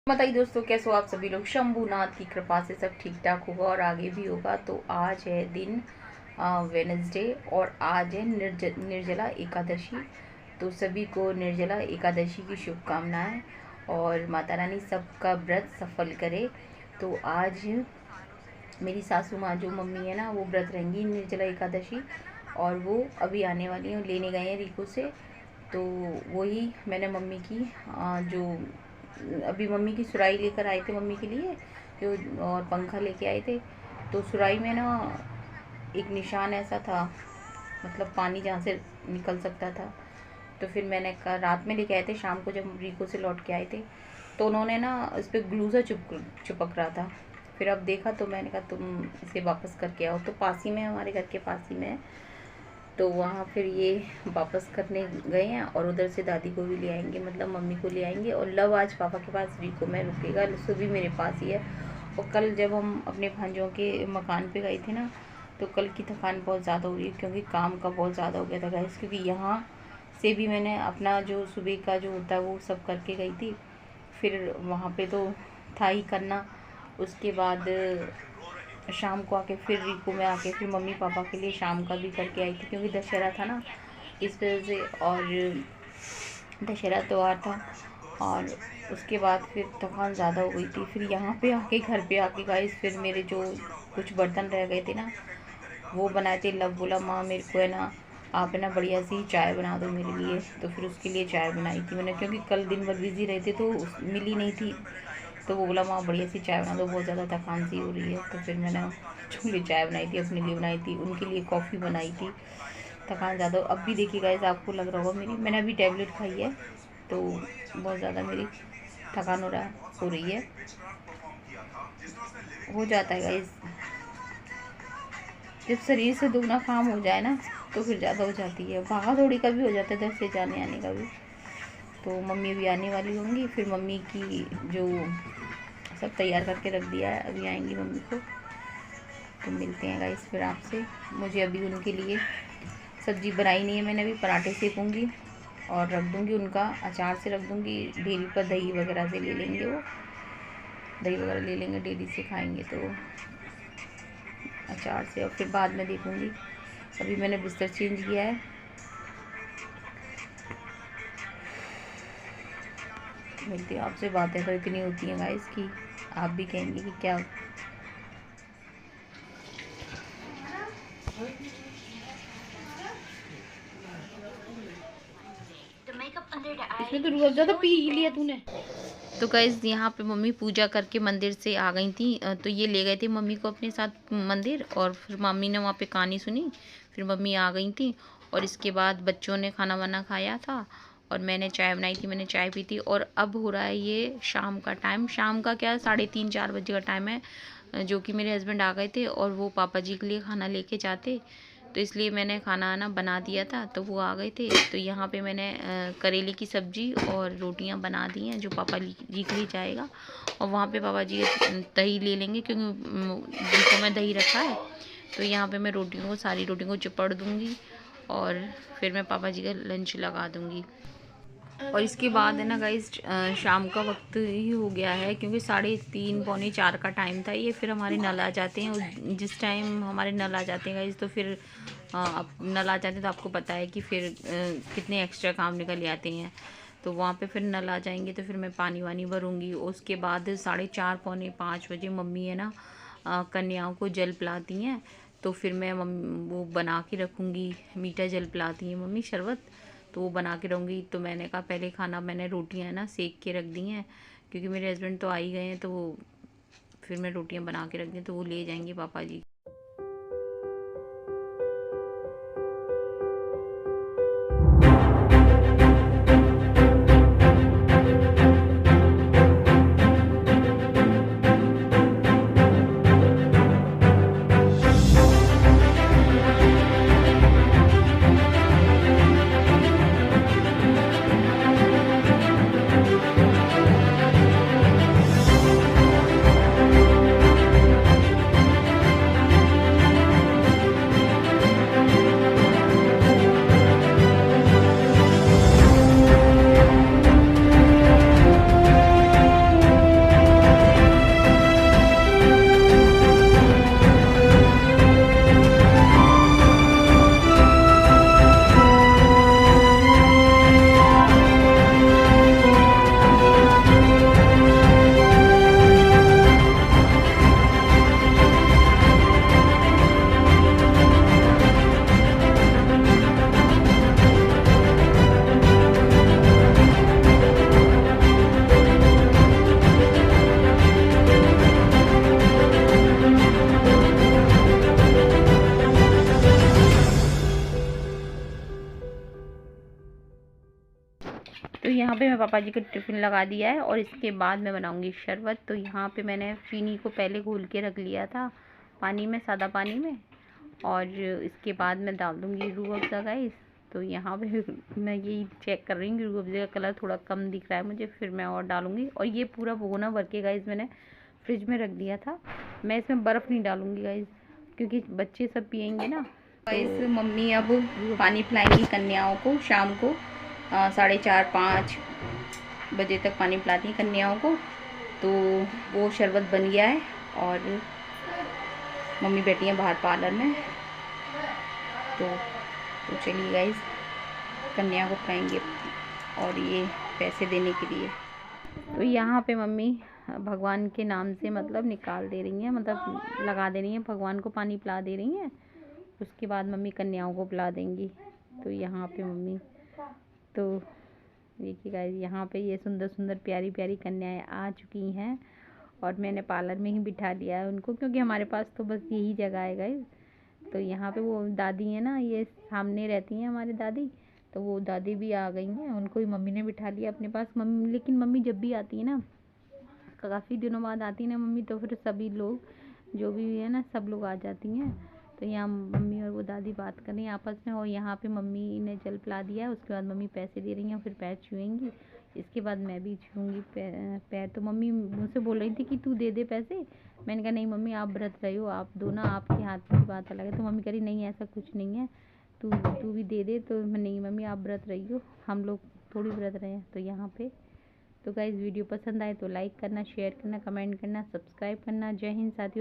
बताइए दोस्तों, कैसे हो आप सभी लोग। शंभूनाथ की कृपा से सब ठीक ठाक होगा और आगे भी होगा। तो आज है दिन वेनेसडे और आज है निर्जला एकादशी। तो सभी को निर्जला एकादशी की शुभकामनाएं और माता रानी सबका व्रत सफल करे। तो आज मेरी सासू माँ जो मम्मी है ना, वो व्रत रहेंगी निर्जला एकादशी और वो अभी आने वाली हैं, लेने गए हैं रिको से। तो वही मैंने मम्मी की जो अभी मम्मी की सुराई लेकर आए थे मम्मी के लिए, जो और पंखा लेके आए थे। तो सुराई में ना एक निशान ऐसा था, मतलब पानी जहाँ से निकल सकता था। तो फिर मैंने कहा, रात में लेके आए थे, शाम को जब रिको से लौट के आए थे तो उन्होंने ना इस पर ग्लू से चिपक रहा था। फिर अब देखा तो मैंने कहा तुम इसे वापस करके आओ। तो पास ही में, हमारे घर के पास ही में है। तो वहाँ फिर ये वापस करने गए हैं और उधर से दादी को भी ले आएंगे, मतलब मम्मी को ले आएंगे। और लव आज पापा के पास रिको में रुकेगा, लस्सू भी मेरे पास ही है। और कल जब हम अपने भांजों के मकान पे गए थे ना, तो कल की थकान बहुत ज़्यादा हो रही है क्योंकि काम का बहुत ज़्यादा हो गया था गाइस। क्योंकि यहाँ से भी मैंने अपना जो सुबह का जो होता है वो सब करके गई थी। फिर वहाँ पे तो था ही करना। उसके बाद शाम को आके फिर रिको में आके फिर मम्मी पापा के लिए शाम का भी करके आई थी, क्योंकि दशहरा था ना, इस वजह से। और दशहरा त्यौहार था। और उसके बाद फिर थकान ज़्यादा हो गई थी। फिर यहाँ पे आके, घर पे आके गाइस, फिर मेरे जो कुछ बर्तन रह गए थे ना, वो बनाए थे। लव बोला, माँ मेरे को है ना, आप है ना बढ़िया सी चाय बना दो मेरे लिए। तो फिर उसके लिए चाय बनाई थी मैंने, क्योंकि कल दिन भर बिज़ी रहे थे तो मिली नहीं थी। तो वो बोला, माँ बढ़िया सी चाय बना दो, बहुत ज़्यादा थकान सी हो रही है। तो फिर मैंने बच्चों के लिए चाय बनाई थी, अपने लिए बनाई थी, उनके लिए कॉफ़ी बनाई थी। थकान ज़्यादा अब भी देखिए गाइस, आपको लग रहा होगा मेरी, मैंने अभी टैबलेट खाई है तो बहुत ज़्यादा मेरी थकान हो रही है। हो जाता है गाइस, जब शरीर से दुगना काम हो जाए ना तो फिर ज़्यादा हो जाती है। भागा दौड़ी का भी हो जाता है, दर से जाने आने का भी। तो मम्मी भी आने वाली होंगी, फिर मम्मी की जो सब तैयार करके रख दिया है, अभी आएंगी मम्मी को। तो मिलते हैं गाइस फिर आपसे। मुझे अभी उनके लिए सब्ज़ी बनाई नहीं है मैंने, अभी पराठे सेकूँगी और रख दूँगी उनका, अचार से रख दूँगी। डेयरी पर दही वगैरह से ले लेंगे, वो दही वगैरह ले लेंगे, डेयरी से खाएंगे तो अचार से। और फिर बाद में देखूँगी। अभी मैंने बिस्तर चेंज किया है। मिलती है आपसे। बातें तो इतनी होती हैं गाइस कि आप भी कहेंगे कि क्या। इसमें तो रूह अफ़ज़ा तो पी ही लिया तूने। तो गाइस यहाँ पे मम्मी पूजा करके मंदिर से आ गई थी। तो ये ले गए थे मम्मी को अपने साथ मंदिर, और फिर मम्मी ने वहाँ पे कहानी सुनी। फिर मम्मी आ गई थी और इसके बाद बच्चों ने खाना वाना खाया था और मैंने चाय बनाई थी, मैंने चाय पी थी। और अब हो रहा है ये शाम का टाइम, शाम का क्या 3:30-4 बजे का टाइम है, जो कि मेरे हस्बैंड आ गए थे और वो पापा जी के लिए खाना लेके जाते। तो इसलिए मैंने खाना ना बना दिया था, तो वो आ गए थे। तो यहाँ पे मैंने करेले की सब्ज़ी और रोटियाँ बना दी हैं, जो पापा जी के लिए जाएगा। और वहाँ पे पापा जी दही ले लेंगे, क्योंकि जिनको मैं दही रखा है। तो यहाँ पे मैं रोटियों को, सारी रोटियों को चिपड़ दूँगी और फिर मैं पापा जी का लंच लगा दूँगी। और इसके बाद है ना गाइस, शाम का वक्त ही हो गया है, क्योंकि 3:30 पौने 4 का टाइम था ये। फिर हमारे नल आ जाते हैं, जिस टाइम हमारे नल आ जाते हैं गाइस, तो फिर अब नल आ जाते हैं तो आपको पता है कि फिर कितने एक्स्ट्रा काम निकल आते हैं। तो वहाँ पे फिर नल आ जाएंगे तो फिर मैं पानी वानी भरूँगी। उसके बाद 4:30 पौने 5 बजे मम्मी है ना कन्याओं को जल पिलाती हैं। तो फिर मैं वो बना के रखूँगी, मीठा जल पिलाती हैं मम्मी, शरबत। तो वो बना के रहूँगी। तो मैंने कहा पहले खाना, मैंने रोटियां ना सेक के रख दी हैं, क्योंकि मेरे हस्बैंड तो आ ही गए हैं। तो वो फिर मैं रोटियां बना के रख दी, तो वो ले जाएंगे पापा जी। पापा जी को टिफ़िन लगा दिया है और इसके बाद मैं बनाऊंगी शरबत। तो यहाँ पे मैंने चीनी को पहले घोल के रख लिया था पानी में, सादा पानी में, और इसके बाद मैं डाल दूँगी रूह अफ़ज़ा गाइस। तो यहाँ पे मैं यही चेक कर रही हूँ कि रूह अफ़ज़ा का कलर थोड़ा कम दिख रहा है मुझे, फिर मैं और डालूँगी। और ये पूरा भगोना भर के गाइस मैंने फ्रिज में रख दिया था। मैं इसमें बर्फ़ नहीं डालूँगी गाइस, क्योंकि बच्चे सब पियेंगे ना। गाइस मम्मी अब पानी पिलाएंगी कन्याओं को शाम को 4:30-5 बजे तक पानी पिलाती हैं कन्याओं को। तो वो शरबत बन गया है और मम्मी बैठी हैं बाहर पार्लर में। तो चलिए गाइस कन्या को पिलाएंगे और ये पैसे देने के लिए। तो यहाँ पे मम्मी भगवान के नाम से मतलब निकाल दे रही हैं, मतलब लगा दे रही हैं, भगवान को पानी पिला दे रही हैं। उसके बाद मम्मी कन्याओं को पिला देंगी। तो यहाँ पे मम्मी तो देखिए गाइस, यहाँ पे ये सुंदर सुंदर प्यारी प्यारी कन्याएं आ चुकी हैं और मैंने पार्लर में ही बिठा लिया है उनको, क्योंकि हमारे पास तो बस यही जगह है गाइस। तो यहाँ पे वो दादी है ना, ये सामने रहती हैं हमारी दादी, तो वो दादी भी आ गई हैं, उनको भी मम्मी ने बिठा लिया अपने पास। मम्मी, लेकिन मम्मी जब भी आती है ना, काफ़ी दिनों बाद आती है ना मम्मी, तो फिर सभी लोग जो भी है ना सब लोग आ जाती हैं। तो यहाँ मम्मी और वो दादी बात कर रही हैं आपस में, और यहाँ पे मम्मी ने जल पिला दिया है। उसके बाद मम्मी पैसे दे रही हैं, फिर पैर छुएंगी। इसके बाद मैं भी छूँगी पैर। तो मम्मी मुझसे बोल रही थी कि तू दे दे पैसे। मैंने कहा नहीं मम्मी, आप व्रत रहे हो, आप दो ना, आपके हाथ की बात अलग है। तो मम्मी कह रही नहीं ऐसा कुछ नहीं है, तू भी दे दे। तो नहीं मम्मी, आप व्रत रही हो, हम लोग थोड़ी व्रत रहे हैं। तो यहाँ पे तो गाइस वीडियो पसंद आए तो लाइक करना, शेयर करना, कमेंट करना, सब्सक्राइब करना। जय हिंद साथियों।